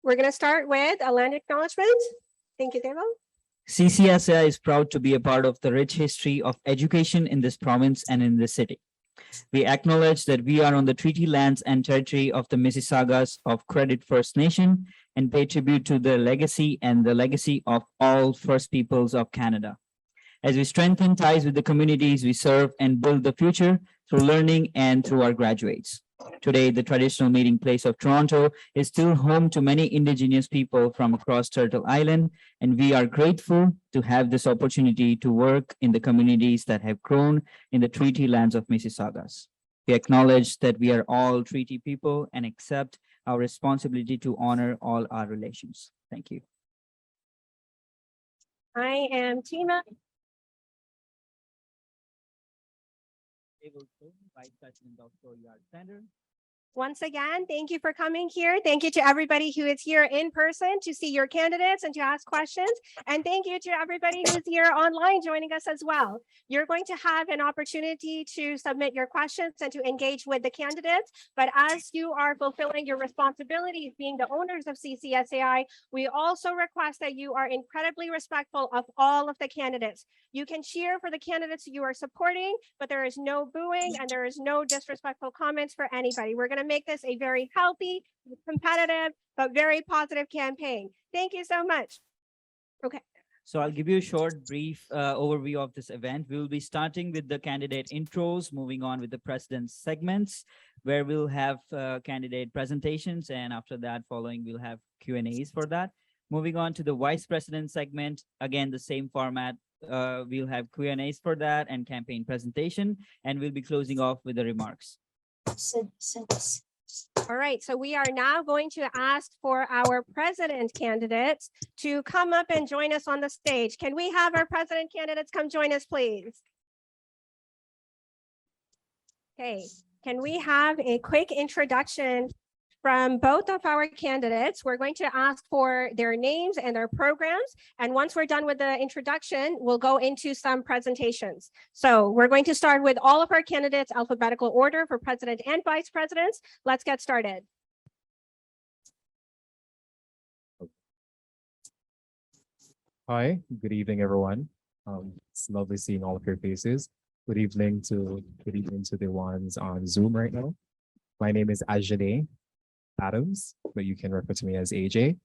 We're going to start with a land acknowledgement. Thank you, Devo. CCSAI is proud to be a part of the rich history of education in this province and in this city. We acknowledge that we are on the treaty lands and territory of the Mississaugas of Credit First Nation and pay tribute to the legacy of all First Peoples of Canada. As we strengthen ties with the communities we serve and build the future through learning and through our graduates. Today, the traditional meeting place of Toronto is still home to many Indigenous people from across Turtle Island, and we are grateful to have this opportunity to work in the communities that have grown in the treaty lands of Mississaugas. We acknowledge that we are all treaty people and accept our responsibility to honor all our relations. Thank you. I am Tina. Vice President of Yard Center. Once again, thank you for coming here. Thank you to everybody who is here in person to see your candidates and to ask questions. And thank you to everybody who's here online joining us as well. You're going to have an opportunity to submit your questions and to engage with the candidates. But as you are fulfilling your responsibilities being the owners of CCSAI, we also request that you are incredibly respectful of all of the candidates. You can cheer for the candidates you are supporting, but there is no booing and there is no disrespectful comments for anybody. We're going to make this a very healthy, competitive, but very positive campaign. Thank you so much. Okay. So I'll give you a short, brief overview of this event. We'll be starting with the candidate intros, moving on with the president's segments, where we'll have candidate presentations, and after that, following, we'll have Q&As for that. Moving on to the vice president segment, again, the same format. We'll have Q&As for that and campaign presentation, and we'll be closing off with the remarks. All right, so we are now going to ask for our president candidates to come up and join us on the stage. Can we have our president candidates come join us, please? Okay, can we have a quick introduction from both of our candidates? We're going to ask for their names and their programs. And once we're done with the introduction, we'll go into some presentations. So we're going to start with all of our candidates, alphabetical order for president and vice presidents. Let's get started. Hi, good evening, everyone. It's lovely seeing all of your faces. Good evening to the ones on Zoom right now. My name is Ajane Adams, but you can refer to me as AJ.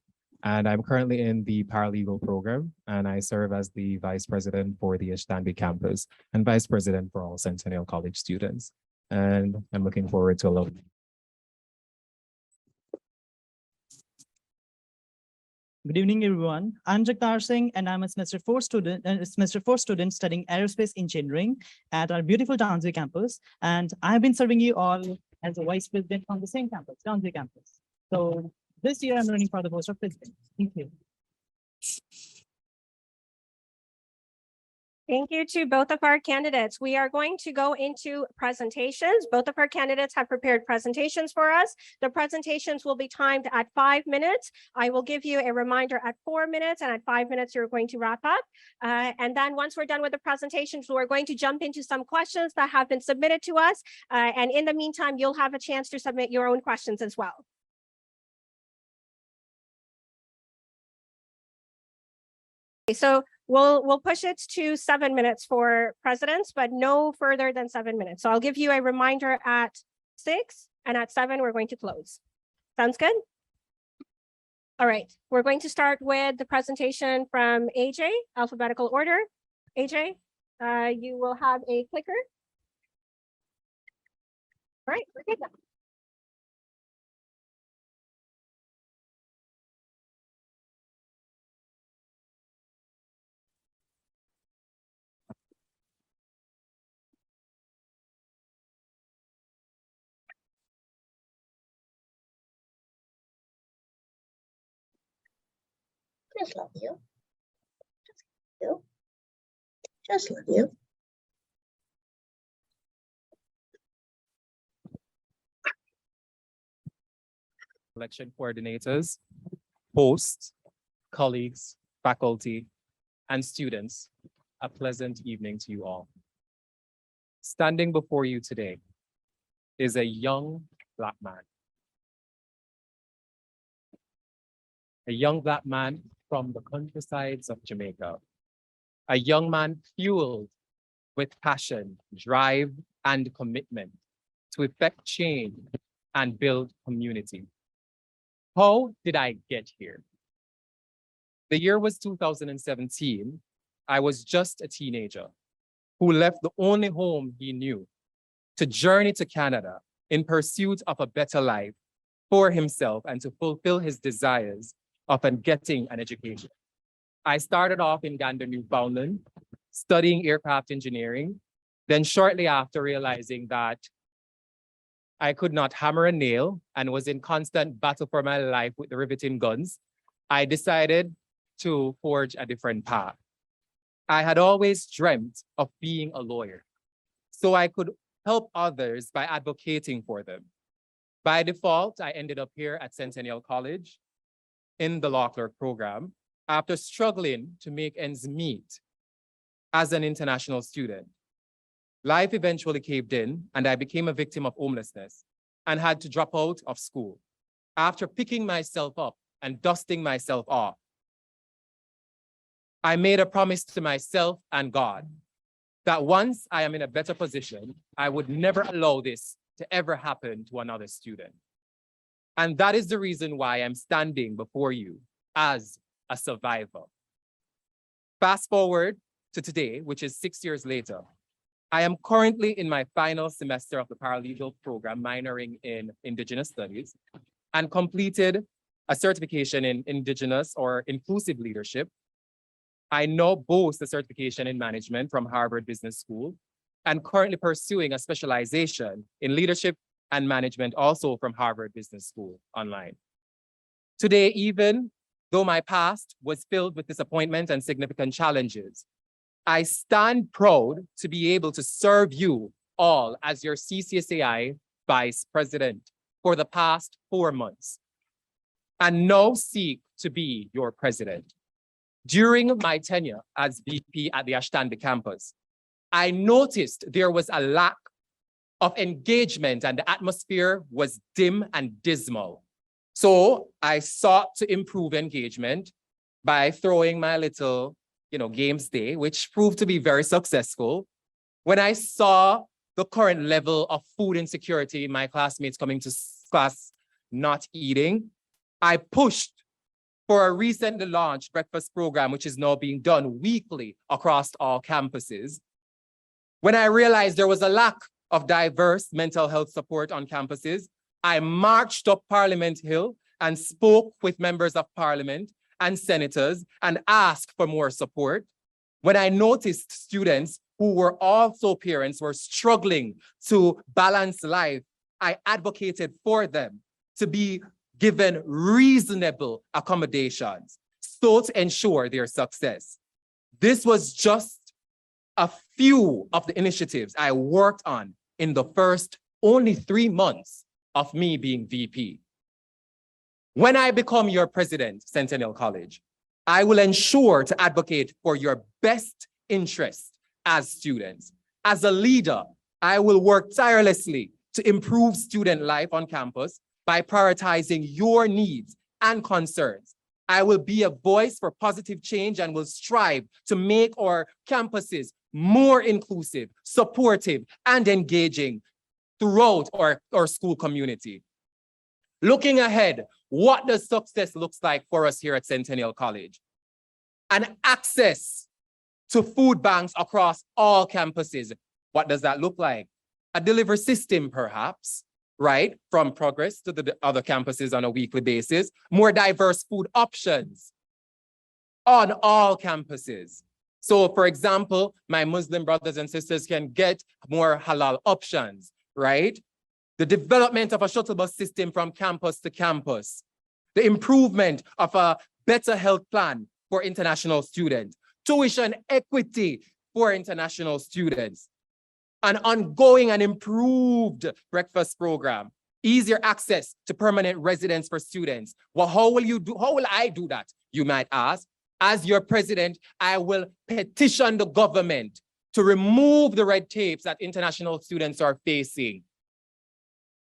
And I'm currently in the paralegal program, and I serve as the vice president for the Ashtanbi campus and vice president for all Centennial College students. And I'm looking forward to a lot. Good evening, everyone. I'm Jagtar and I'm a semester 4 student studying aerospace engineering at our beautiful Downsview campus. And I've been serving you all as a vice president on the same campus, Downsview campus. So this year I'm running for the post of president. Thank you. Thank you to both of our candidates. We are going to go into presentations. Both of our candidates have prepared presentations for us. The presentations will be timed at 5 minutes. I will give you a reminder at 4 minutes, and at 5 minutes, you're going to wrap up. And then once we're done with the presentations, we're going to jump into some questions that have been submitted to us. And in the meantime, you'll have a chance to submit your own questions as well. Okay, so we'll push it to 7 minutes for presidents, but no further than 7 minutes. So I'll give you a reminder at 6, and at 7, we're going to close. Sounds good? All right, we're going to start with the presentation from AJ, alphabetical order. AJ, you will have a clicker. All right, we're good now. Just love you. Just love you. Election coordinators, hosts, colleagues, faculty, and students, a pleasant evening to you all. Standing before you today is a young Black man a young Black man from the countrysides of Jamaica, a young man fueled with passion, drive, and commitment to effect change and build community. How did I get here? The year was 2017. I was just a teenager who left the only home he knew to journey to Canada in pursuit of a better life for himself and to fulfill his desires of getting an education. I started off in Gander, Newfoundland, studying aircraft engineering. Then shortly after realizing that I could not hammer a nail and was in constant battle for my life with the riveting guns, I decided to forge a different path. I had always dreamt of being a lawyer, so I could help others by advocating for them. By default, I ended up here at Centennial College in the law clerk program after struggling to make ends meet as an international student. Life eventually caved in and I became a victim of homelessness and had to drop out of school. After picking myself up and dusting myself off, I made a promise to myself and God that once I am in a better position, I would never allow this to ever happen to another student. And that is the reason why I'm standing before you as a survivor. Fast forward to today, which is 6 years later. I am currently in my final semester of the paralegal program, minoring in Indigenous Studies, and completed a certification in Indigenous or Inclusive Leadership. I now boast a certification in management from Harvard Business School and currently pursuing a specialization in leadership and management also from Harvard Business School online. Today, even though my past was filled with disappointment and significant challenges, I stand proud to be able to serve you all as your CCSAI Vice President for the past 4 months and now seek to be your president. During my tenure as VP at the Ashtande campus, I noticed there was a lack of engagement and the atmosphere was dim and dismal. So I sought to improve engagement by throwing my little games day, which proved to be very successful. When I saw the current level of food insecurity, my classmates coming to class not eating, I pushed for a recently launched breakfast program, which is now being done weekly across all campuses. When I realized there was a lack of diverse mental health support on campuses, I marched up Parliament Hill and spoke with members of Parliament and senators and asked for more support. When I noticed students who were also parents were struggling to balance life, I advocated for them to be given reasonable accommodations so to ensure their success. This was just a few of the initiatives I worked on in the first only 3 months of me being VP. When I become your president, Centennial College, I will ensure to advocate for your best interest as students. As a leader, I will work tirelessly to improve student life on campus by prioritizing your needs and concerns. I will be a voice for positive change and will strive to make our campuses more inclusive, supportive, and engaging throughout our school community. Looking ahead, what does success look like for us here at Centennial College? An access to food banks across all campuses. What does that look like? A delivery system, perhaps, right? From Progress to the other campuses on a weekly basis. More diverse food options on all campuses. So, for example, my Muslim brothers and sisters can get more halal options, right? The development of a shuttle bus system from campus to campus. The improvement of a better health plan for international students. Tuition equity for international students. An ongoing and improved breakfast program. Easier access to permanent residence for students. Well, how will I do that? You might ask. As your president, I will petition the government to remove the red tapes that international students are facing.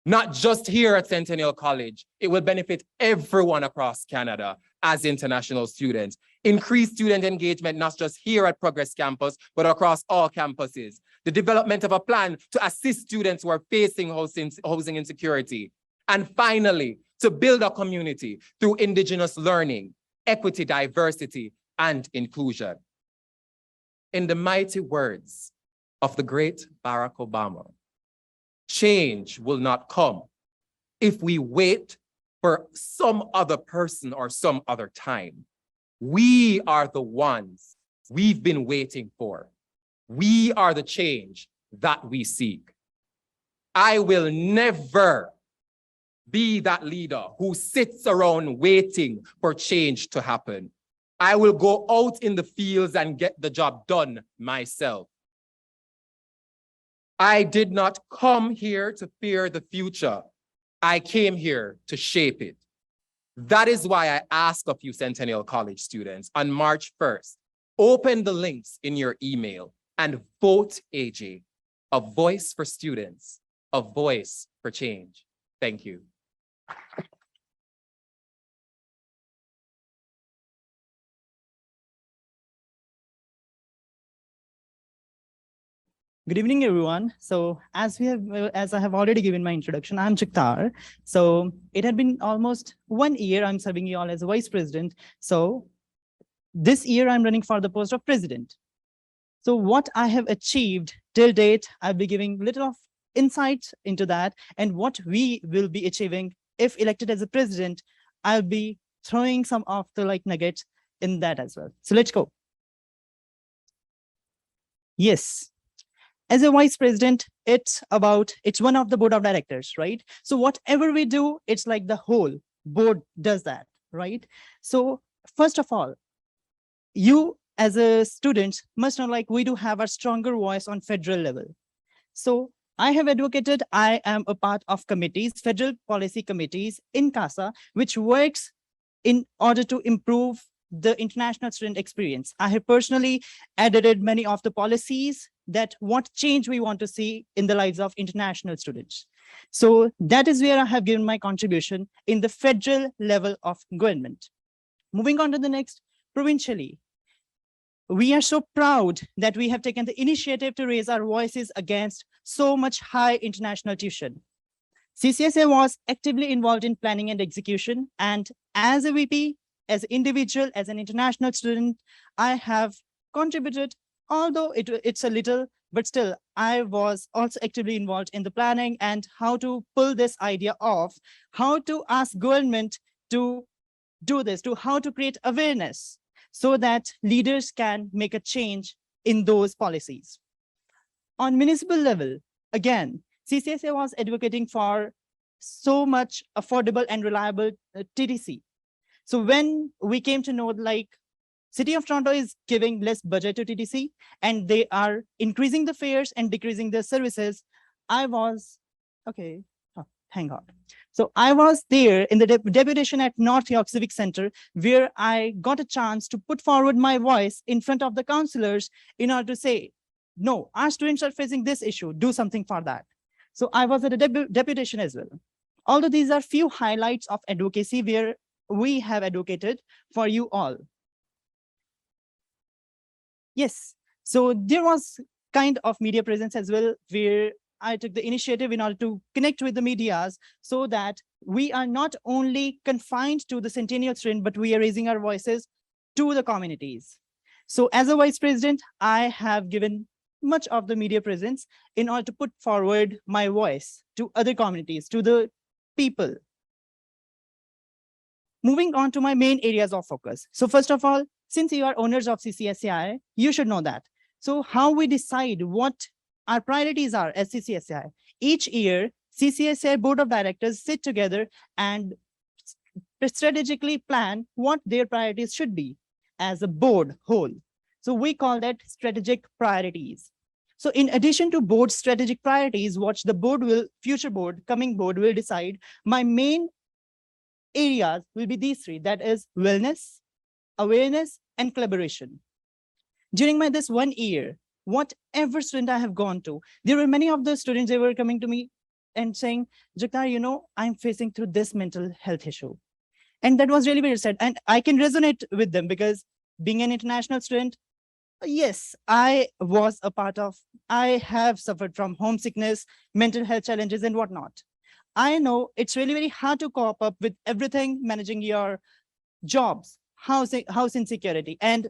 Not just here at Centennial College, it will benefit everyone across Canada. as international students. Increase student engagement, not just here at Progress Campus, but across all campuses. The development of a plan to assist students who are facing housing insecurity. And finally, to build a community through Indigenous learning, equity, diversity, and inclusion. In the mighty words of the great Barack Obama, change will not come if we wait for some other person or some other time. We are the ones we've been waiting for. We are the change that we seek. I will never be that leader who sits around waiting for change to happen. I will go out in the fields and get the job done myself. I did not come here to fear the future. I came here to shape it. That is why I ask of you Centennial College students on March 1st, open the links in your email and vote AJ, a voice for students, a voice for change. Thank you. Good evening, everyone. So as I have already given my introduction, I'm Jagtar. So it had been almost 1 year I'm serving you all as a vice president. So this year I'm running for the post of president. So what I have achieved till date, I'll be giving little of insight into that, and what we will be achieving if elected as a president. I'll be throwing some of the nuggets in that as well. So let's go. Yes. As a vice president, it's one of the board of directors, right? So whatever we do, it's like the whole board does that, right? So first of all, you as a student must know we do have a stronger voice on federal level. So I have advocated, I am a part of committees, federal policy committees in CASA, which works in order to improve the international student experience. I have personally edited many of the policies that what change we want to see in the lives of international students. So that is where I have given my contribution in the federal level of government. Moving on to the next, provincially. We are so proud that we have taken the initiative to raise our voices against so much high international tuition. CCSA was actively involved in planning and execution, and as a VP, as an individual, as an international student, I have contributed, although it's a little, but still, I was also actively involved in the planning and how to pull this idea off, how to ask government to do this, to how to create awareness so that leaders can make a change in those policies. On municipal level, again, CCSA was advocating for so much affordable and reliable TTC. So when we came to know City of Toronto is giving less budget to TTC and they are increasing the fares and decreasing the services, I was, okay, oh, hang on. So I was there in the deputation at North York Civic Center, where I got a chance to put forward my voice in front of the councillors in order to say, no, our students are facing this issue, do something for that. So I was at a deputation as well. Although these are few highlights of advocacy where we have advocated for you all. Yes, so there was kind of media presence as well, where I took the initiative in order to connect with the medias so that we are not only confined to the Centennial student, but we are raising our voices to the communities. So as a vice president, I have given much of the media presence in order to put forward my voice to other communities, to the people. Moving on to my main areas of focus. So first of all, since you are owners of CCSAI, you should know that. So how we decide what our priorities are as CCSAI. Each year, CCSAI Board of Directors sit together and strategically plan what their priorities should be as a board whole. So we call that strategic priorities. So in addition to board strategic priorities, what the board will, future board, coming board will decide, my main areas will be these three, that is wellness, awareness, and collaboration. During this 1 year, whatever student I have gone to, there were many of the students, they were coming to me and saying, Jagtar, I'm facing through this mental health issue. And that was really very sad. And I can resonate with them because being an international student, yes, I have suffered from homesickness, mental health challenges and whatnot. I know it's really very hard to cope up with everything, managing your jobs, house insecurity, and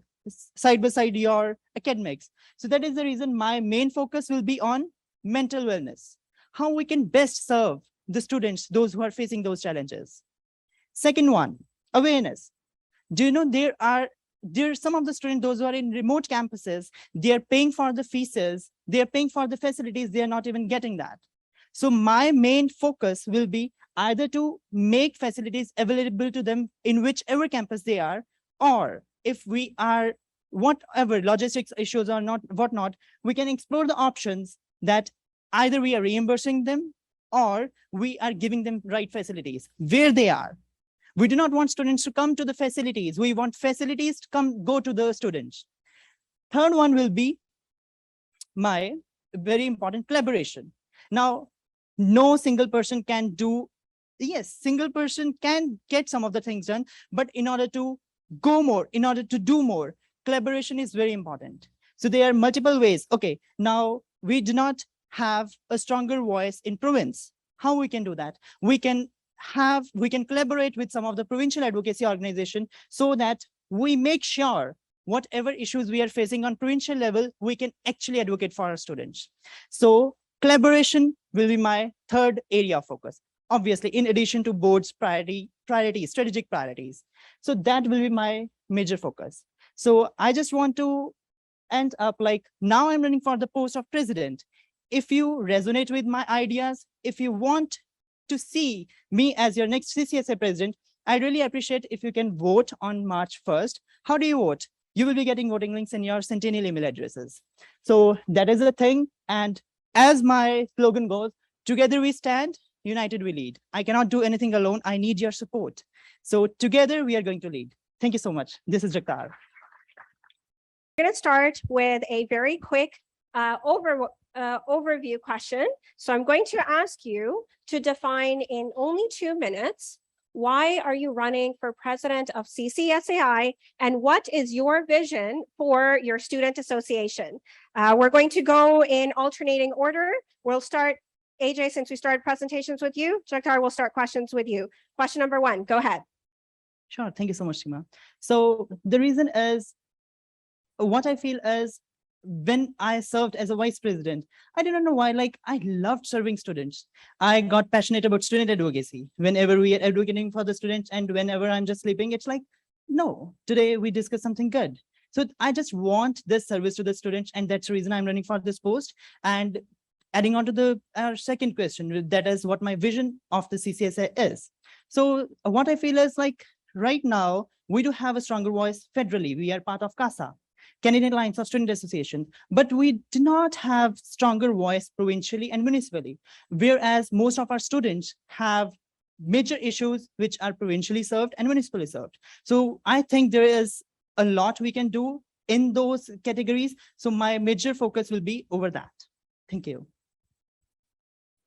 side by side your academics. So that is the reason my main focus will be on mental wellness, how we can best serve the students, those who are facing those challenges. Second one, awareness. Do you know there are some of the students, those who are in remote campuses, they are paying for the fees, they are paying for the facilities, they are not even getting that. So my main focus will be either to make facilities available to them in whichever campus they are, or if we are whatever logistics issues or not whatnot, we can explore the options that either we are reimbursing them or we are giving them right facilities where they are. We do not want students to come to the facilities. We want facilities to go to the students. Third one will be my very important collaboration. Now, no single person can do, yes, single person can get some of the things done, but in order to go more, in order to do more, collaboration is very important. So there are multiple ways. Okay, now we do not have a stronger voice in province. How we can do that? We can collaborate with some of the provincial advocacy organization so that we make sure whatever issues we are facing on provincial level, we can actually advocate for our students. So collaboration will be my third area of focus, obviously, in addition to board's priorities, strategic priorities. So that will be my major focus. So I just want to end up like, now I'm running for the post of president. If you resonate with my ideas, if you want to see me as your next CCSA president, I really appreciate if you can vote on March 1st. How do you vote? You will be getting voting links in your Sentinel email addresses. So that is the thing. And as my slogan goes, together we stand, united we lead. I cannot do anything alone. I need your support. So together we are going to lead. Thank you so much. This is Jagtar. We're going to start with a very quick overview question. So I'm going to ask you to define in only 2 minutes, why are you running for president of CCSAI and what is your vision for your student association? We're going to go in alternating order. We'll start, AJ, since we started presentations with you. Jagtar, we'll start questions with you. Question number 1, go ahead. Sure, thank you so much, Seema. So the reason is, what I feel is, when I served as a vice president, I didn't know why, like I loved serving students. I got passionate about student advocacy. Whenever we are advocating for the students and whenever I'm just sleeping, it's like, no, today we discuss something good. So I just want this service to the students, and that's the reason I'm running for this post. And adding on to our second question, that is what my vision of the CCSA is. So what I feel is like, right now, we do have a stronger voice federally. We are part of CASA, Canadian Alliance of Student Associations, but we do not have stronger voice provincially and municipally, whereas most of our students have major issues which are provincially served and municipally served. So I think there is a lot we can do in those categories. So my major focus will be over that. Thank you.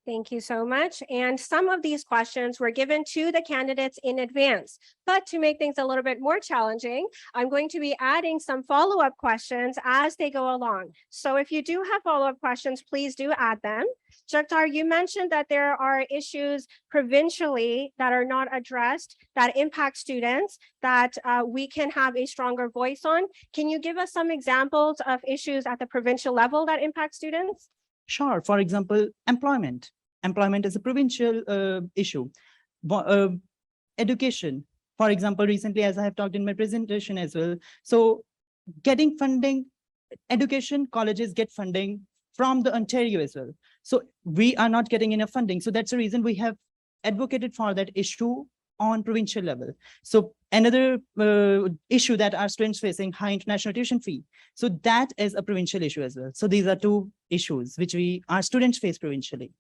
Thank you so much. And some of these questions were given to the candidates in advance, but to make things a little bit more challenging, I'm going to be adding some follow-up questions as they go along. So if you do have follow-up questions, please do add them. Jagtar, you mentioned that there are issues provincially that are not addressed that impact students that we can have a stronger voice on. Can you give us some examples of issues at the provincial level that impact students? Sure. For example, employment. Employment is a provincial issue. Education, for example, recently, as I have talked in my presentation as well. So getting funding, education, colleges get funding from the Ontario as well. So we are not getting enough funding. So that's the reason we have advocated for that issue on provincial level. So another issue that our students facing, high international tuition fee. So that is a provincial issue as well. So these are 2 issues which our students face provincially.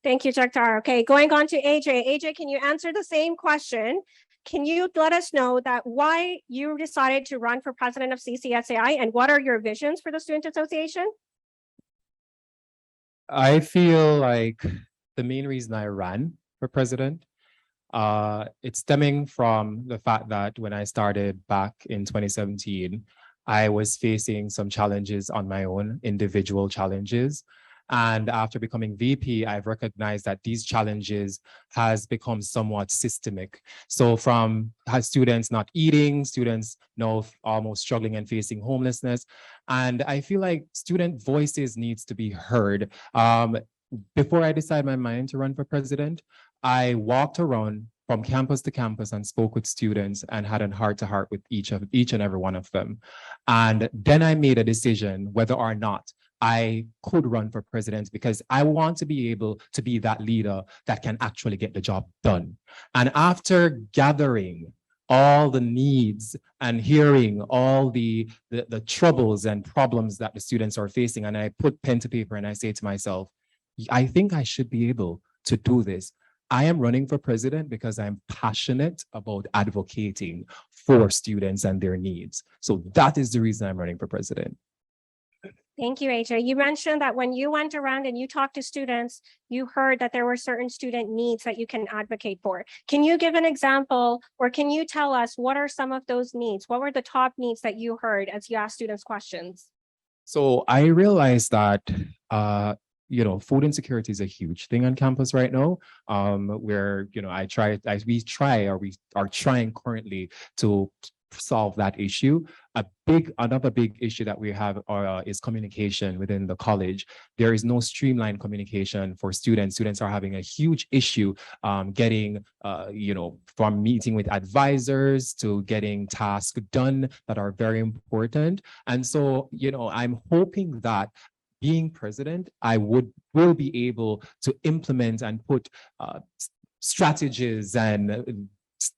Thank you, Jagtar. Okay, going on to AJ. AJ, can you answer the same question? Can you let us know that why you decided to run for president of CCSAI and what are your visions for the Student Association? I feel like the main reason I ran for president, It's stemming from the fact that when I started back in 2017, I was facing some challenges on my own, individual challenges. And after becoming VP, I've recognized that these challenges has become somewhat systemic. So from students not eating, students now almost struggling and facing homelessness. And I feel like student voices needs to be heard. Before I decided my mind to run for president, I walked around from campus to campus and spoke with students and had a heart-to-heart with each and every one of them. And then I made a decision whether or not I could run for president, because I want to be able to be that leader that can actually get the job done. And after gathering all the needs and hearing all the troubles and problems that the students are facing, and I put pen to paper and I say to myself, I think I should be able to do this. I am running for president because I'm passionate about advocating for students and their needs. So that is the reason I'm running for president. Thank you, AJ. You mentioned that when you went around and you talked to students, you heard that there were certain student needs that you can advocate for. Can you give an example, or can you tell us what are some of those needs? What were the top needs that you heard as you asked students questions? So I realized that food insecurity is a huge thing on campus right now. Where we are trying currently to solve that issue. Another big issue that we have is communication within the college. There is no streamlined communication for students. Students are having a huge issue getting, from meeting with advisors to getting tasks done that are very important. And so, I'm hoping that being president, I will be able to implement and put strategies and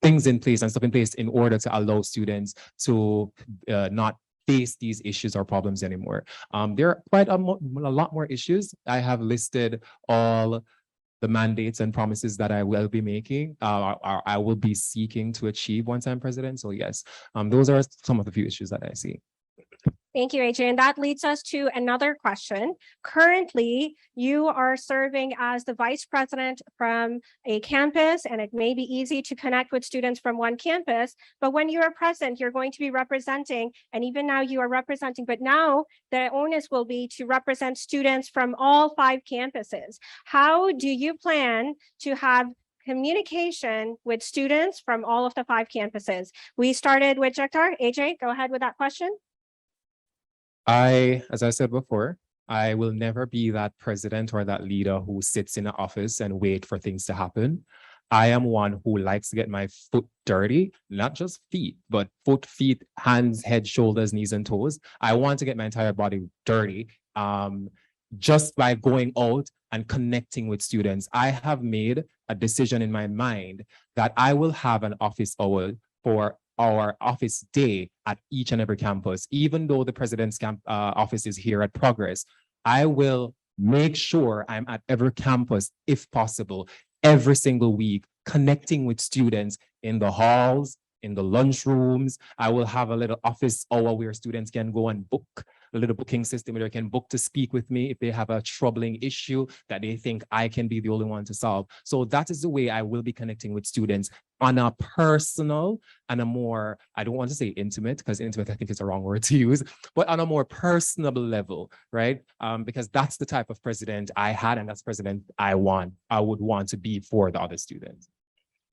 things in place and stuff in place in order to allow students to not face these issues or problems anymore. There are quite a lot more issues. I have listed all the mandates and promises that I will be making, I will be seeking to achieve once I'm president. So yes, those are some of the few issues that I see. Thank you, AJ. And that leads us to another question. Currently, you are serving as the vice president from a campus, and it may be easy to connect with students from one campus, but when you are president, you're going to be representing, and even now you are representing, but now the onus will be to represent students from all 5 campuses. How do you plan to have communication with students from all of the 5 campuses? We started with Jagtar. AJ, go ahead with that question. As I said before, I will never be that president or that leader who sits in the office and wait for things to happen. I am one who likes to get my foot dirty, not just feet, but foot, feet, hands, head, shoulders, knees, and toes. I want to get my entire body dirty just by going out and connecting with students. I have made a decision in my mind that I will have an office hour for our office day at each and every campus. Even though the president's office is here at Progress, I will make sure I'm at every campus, if possible, every single week, connecting with students in the halls, in the lunchrooms. I will have a little office hour where students can go and book, a little booking system where they can book to speak with me if they have a troubling issue that they think I can be the only one to solve. So that is the way I will be connecting with students on a personal and a more, I don't want to say intimate, because intimate I think is the wrong word to use, but on a more personable level, right? Because that's the type of president I had, and that's president I would want to be for the other students.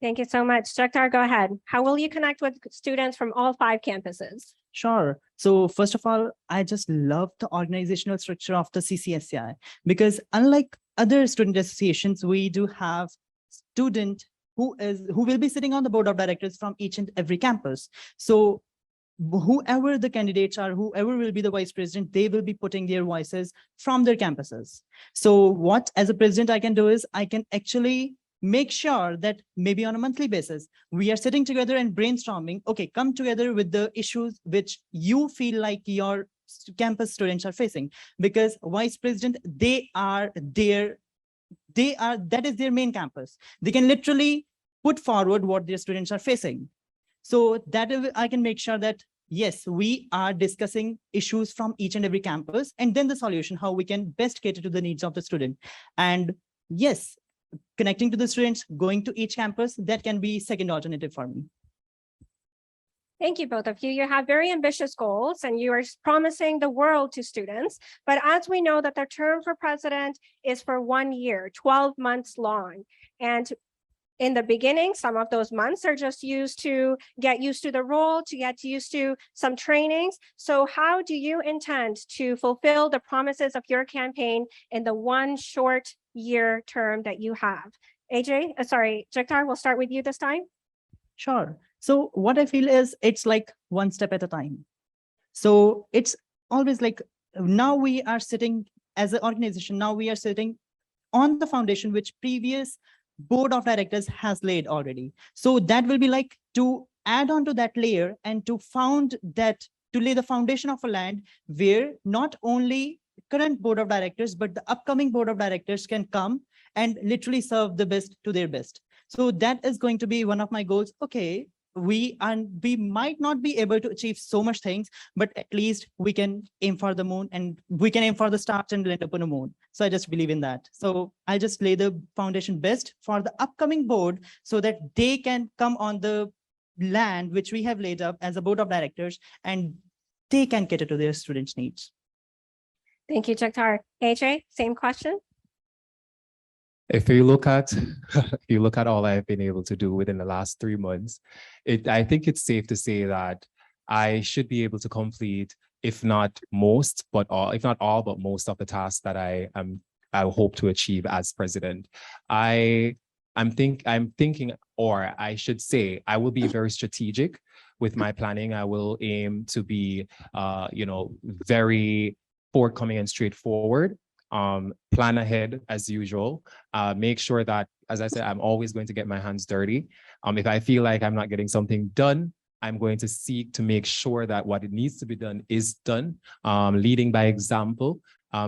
Thank you so much. Jagtar, go ahead. How will you connect with students from all 5 campuses? Sure. So first of all, I just love the organizational structure of the CCSAI, because unlike other student associations, we do have student who will be sitting on the board of directors from each and every campus. So whoever the candidates are, whoever will be the vice president, they will be putting their voices from their campuses. So what, as a president, I can do is I can actually make sure that maybe on a monthly basis, we are sitting together and brainstorming, okay, come together with the issues which you feel like your campus students are facing, because vice president, that is their main campus. They can literally put forward what their students are facing. So that I can make sure that, yes, we are discussing issues from each and every campus, and then the solution, how we can best cater to the needs of the student. And yes, connecting to the students, going to each campus, that can be second alternative for me. Thank you, both of you. You have very ambitious goals and you are promising the world to students. But as we know that the term for president is for 1 year, 12 months long. And in the beginning, some of those months are just used to get used to the role, to get used to some trainings. So how do you intend to fulfill the promises of your campaign in the 1 short year term that you have? Jagtar, we'll start with you this time. Sure. So what I feel is it's like one step at a time. So it's always like now we are sitting as an organization, now we are sitting on the foundation which previous board of directors has laid already. So that will be like to add on to that layer and to lay the foundation of a land where not only current board of directors, but the upcoming board of directors can come and literally serve the best to their best. So that is going to be one of my goals. Okay, we might not be able to achieve so much things, but at least we can aim for the moon and we can aim for the stars and land up on a moon. So I just believe in that. So I'll just lay the foundation best for the upcoming board so that they can come on the land which we have laid up as a board of directors and they can cater to their students' needs. Thank you, Jagtar. AJ, same question. If you look at all I've been able to do within the last 3 months, I think it's safe to say that I should be able to complete, if not most, but all, if not all, but most of the tasks that I hope to achieve as president. I'm thinking, or I should say, I will be very strategic with my planning. I will aim to be, very forthcoming and straightforward. Plan ahead as usual. Make sure that, as I said, I'm always going to get my hands dirty. If I feel like I'm not getting something done, I'm going to seek to make sure that what it needs to be done is done. Leading by example,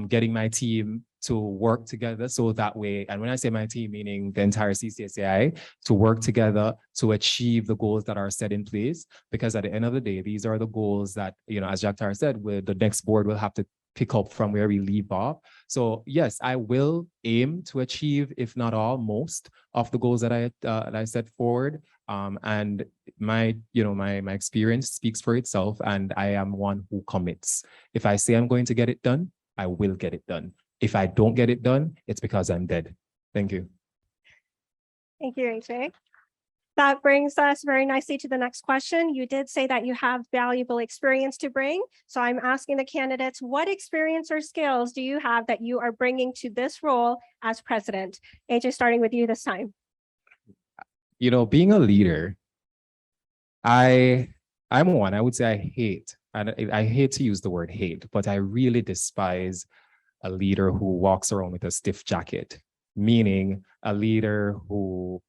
getting my team to work together so that way, and when I say my team, meaning the entire CCSAI, to work together to achieve the goals that are set in place. Because at the end of the day, these are the goals that, as Jagtar said, the next board will have to pick up from where we leave off. So yes, I will aim to achieve, if not all, most of the goals that I set forward. And my experience speaks for itself, and I am one who commits. If I say I'm going to get it done, I will get it done. If I don't get it done, it's because I'm dead. Thank you. Thank you, AJ. That brings us very nicely to the next question. You did say that you have valuable experience to bring. So I'm asking the candidates, what experience or skills do you have that you are bringing to this role as president? AJ, starting with you this time. Being a leader, I'm one, I would say I hate, and I hate to use the word hate, but I really despise a leader who walks around with a stiff jacket, meaning a leader who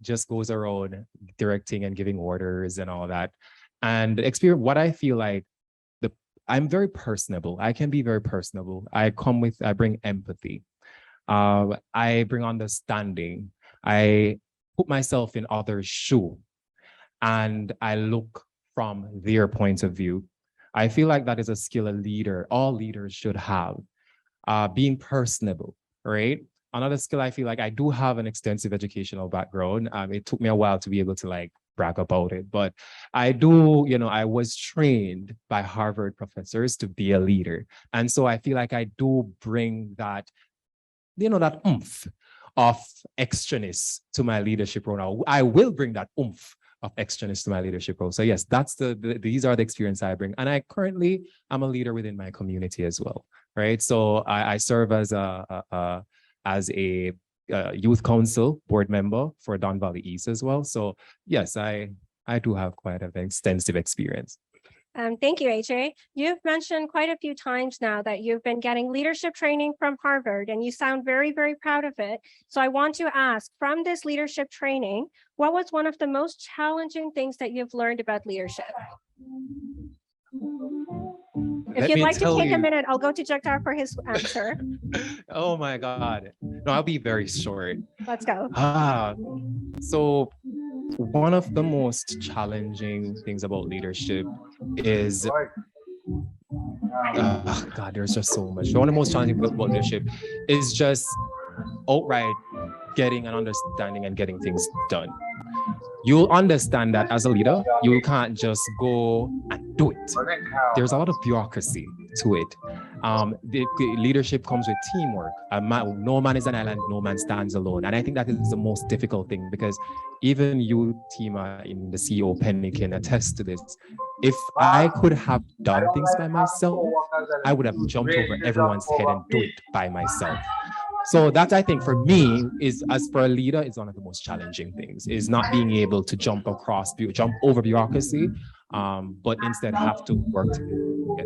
just goes around directing and giving orders and all that. And experience what I feel like, I'm very personable. I can be very personable. I bring empathy. I bring understanding. I put myself in others' shoe and I look from their point of view. I feel like that is a skill all leaders should have. Being personable, right? Another skill, I feel like I do have an extensive educational background. It took me a while to be able to brag about it, but I do, I was trained by Harvard professors to be a leader. And so I feel like I do bring that, that oomph of extraness to my leadership role. Now, I will bring that oomph of extraness to my leadership role. So yes, that's these are the experience I bring. And I currently am a leader within my community as well, right? So I serve as a youth council board member for Don Valley East as well. So yes, I do have quite an extensive experience. Thank you, AJ. You've mentioned quite a few times now that you've been getting leadership training from Harvard, and you sound very, very proud of it. So I want to ask, from this leadership training, what was one of the most challenging things that you've learned about leadership? If you'd like to take a minute, I'll go to Jagtar for his answer. Oh my God. No, I'll be very short. Let's go. So one of the most challenging things about leadership is God, there's just so much. One of the most challenging about leadership is just outright getting an understanding and getting things done. You'll understand that as a leader, you can't just go and do it. There's a lot of bureaucracy to it. The leadership comes with teamwork. No man is an island, no man stands alone. And I think that is the most difficult thing, because even you, Tima, in the CEO Penny, can attest to this. If I could have done things by myself, I would have jumped over everyone's head and do it by myself. So that, I think, for me, is, as for a leader, is one of the most challenging things, is not being able to jump over bureaucracy, but instead have to work together.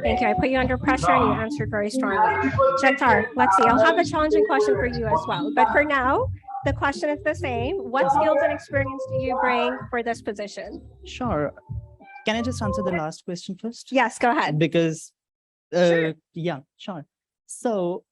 Thank you. I put you under pressure and you answered very strongly. Jagtar, let's see. I'll have a challenging question for you as well. But for now, the question is the same. What skills and experience do you bring for this position? Sure. Can I just answer the last question first? Yes, go ahead. Because, Sure. yeah, sure. So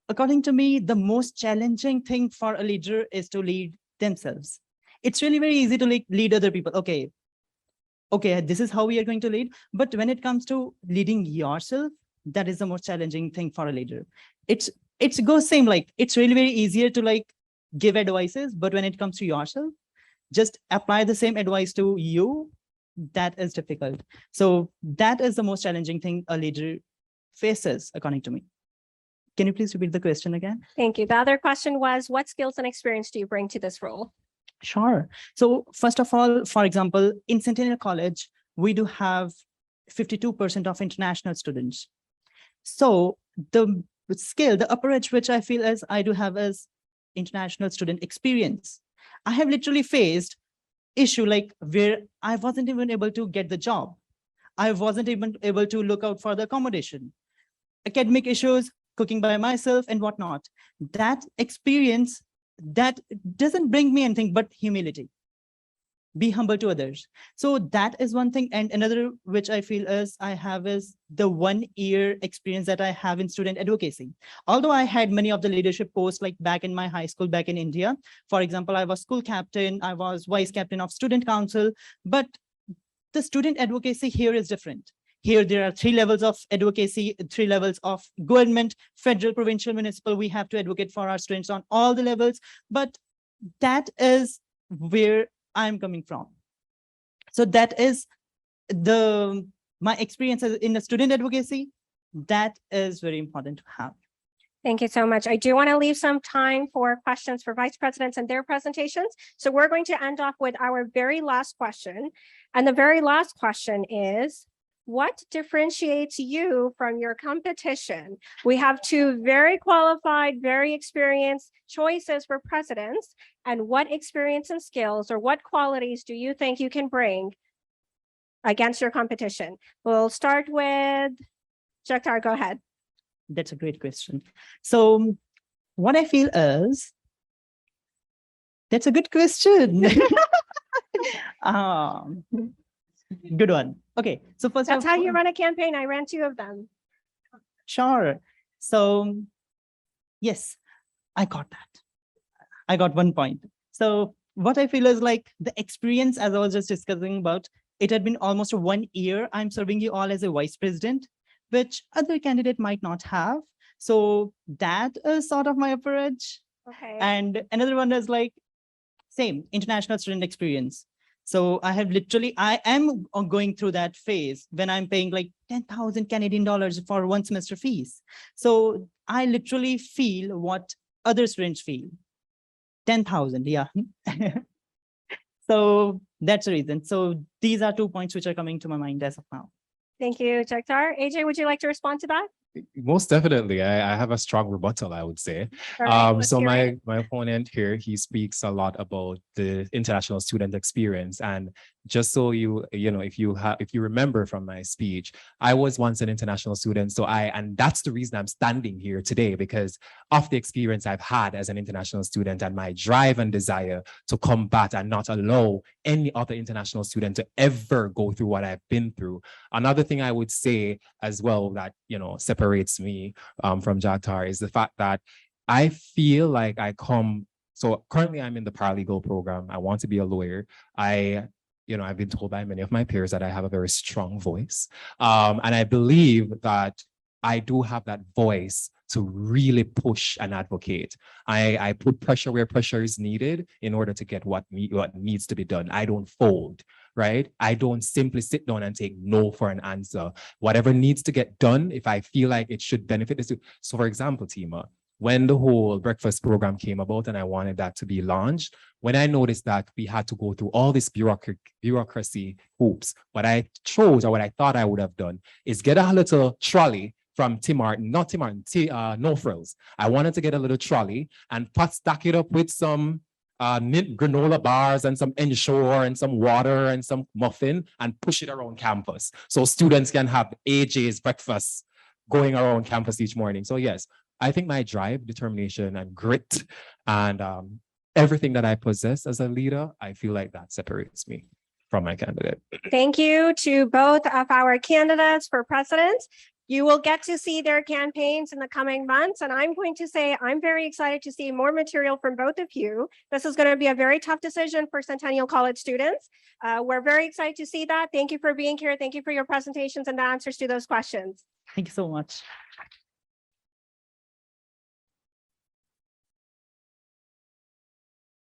according to me, the most challenging thing for a leader is to lead themselves. It's really very easy to lead other people. Okay, this is how we are going to lead. But when it comes to leading yourself, that is the most challenging thing for a leader. It goes same, like it's really very easier to like give advices, but when it comes to yourself, just apply the same advice to you. That is difficult. So that is the most challenging thing a leader faces, according to me. Can you please repeat the question again? Thank you. The other question was, what skills and experience do you bring to this role? Sure. So first of all, for example, in Centennial College, we do have 52% of international students. So the skill, the approach which I feel as I do have is international student experience. I have literally faced issue like where I wasn't even able to get the job. I wasn't even able to look out for the accommodation, academic issues, cooking by myself and whatnot. That experience, that doesn't bring me anything but humility. Be humble to others. So that is one thing. And another which I feel is I have is the 1 year experience that I have in student advocacy. Although I had many of the leadership posts like back in my high school, back in India. For example, I was school captain, I was vice captain of student council, but the student advocacy here is different. Here, there are 3 levels of advocacy, 3 levels of government, federal, provincial, municipal. We have to advocate for our students on all the levels, but that is where I'm coming from. So that is my experience in the student advocacy. That is very important to have. Thank you so much. I do want to leave some time for questions for vice presidents and their presentations. So we're going to end off with our very last question. And the very last question is, what differentiates you from your competition? We have 2 very qualified, very experienced choices for presidents. And what experience and skills or what qualities do you think you can bring against your competition? We'll start with Jagtar. Go ahead. That's a great question. So what I feel is, that's a good question. Good one. Okay, so first That's how you run a campaign. I ran 2 of them. Sure. So yes, I got that. I got 1 point. So what I feel is like the experience, as I was just discussing about, it had been almost 1 year. I'm serving you all as a vice president, which other candidate might not have. So that is sort of my approach. Okay. And another one is like same international student experience. So I am going through that phase when I'm paying like 10,000 Canadian dollars for 1 semester fees. So I literally feel what other students feel. 10,000, yeah. So that's the reason. So these are 2 points which are coming to my mind as of now. Thank you, Jagtar. AJ, would you like to respond to that? Most definitely. I have a strong rebuttal, I would say. All right, let's So hear it. my opponent here, he speaks a lot about the international student experience. And just so you know, if you remember from my speech, I was once an international student. So and that's the reason I'm standing here today, because of the experience I've had as an international student and my drive and desire to combat and not allow any other international student to ever go through what I've been through. Another thing I would say as well that, you know, separates me from Jagtar is the fact that I feel like so currently I'm in the paralegal program. I want to be a lawyer. I I've been told by many of my peers that I have a very strong voice. And I believe that I do have that voice to really push and advocate. I put pressure where pressure is needed in order to get what needs to be done. I don't fold, right? I don't simply sit down and take no for an answer. Whatever needs to get done, if I feel like it should benefit the student. So for example, Tima, when the whole breakfast program came about and I wanted that to be launched, when I noticed that we had to go through all this bureaucracy hoops, what I chose, or what I thought I would have done, is get a little trolley from No Frills. I wanted to get a little trolley and stack it up with some granola bars and some Ensure and some water and some muffin and push it around campus so students can have AJ's breakfast going around campus each morning. So yes, I think my drive, determination, and grit, and everything that I possess as a leader, I feel like that separates me from my candidate. Thank you to both of our candidates for president. You will get to see their campaigns in the coming months. And I'm going to say, I'm very excited to see more material from both of you. This is going to be a very tough decision for Centennial College students. We're very excited to see that. Thank you for being here. Thank you for your presentations and the answers to those questions. Thank you so much.